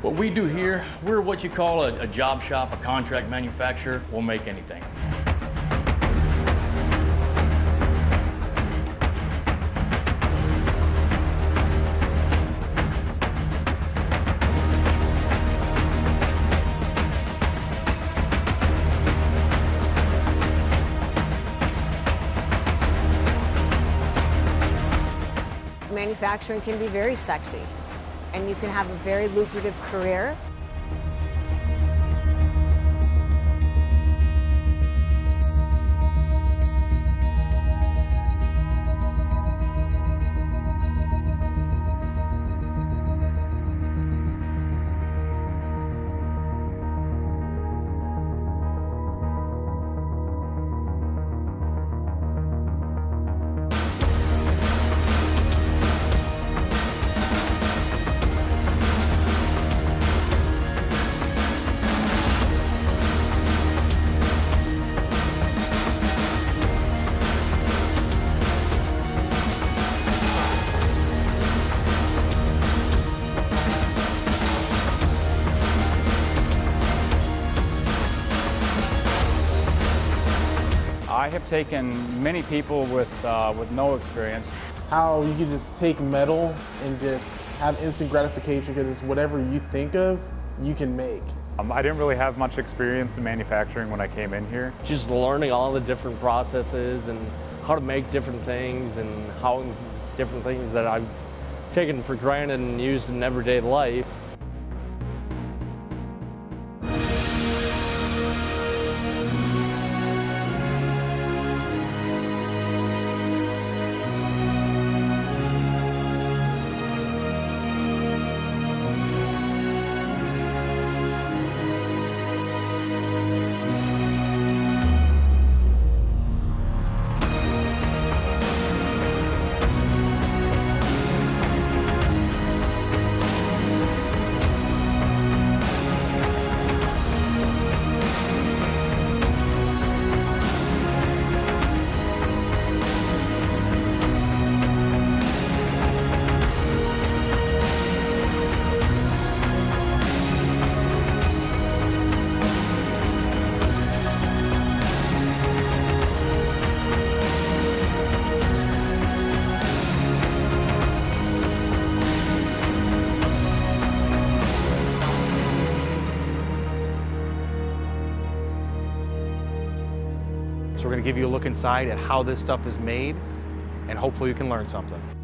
What we do here, we're what you call a job shop, a contract manufacturer. We'll make anything. Manufacturing can be very sexy, and you can have a very lucrative career. I have taken many people with no experience. How you can just take metal and just have instant gratification because it's whatever you think of, you can make. I didn't really have much experience in manufacturing when I came in here. Just learning all the different processes and how to make different things and how different things that I've taken for granted and used in everyday life. So we're going to give you a look inside at how this stuff is made, and hopefully you can learn something.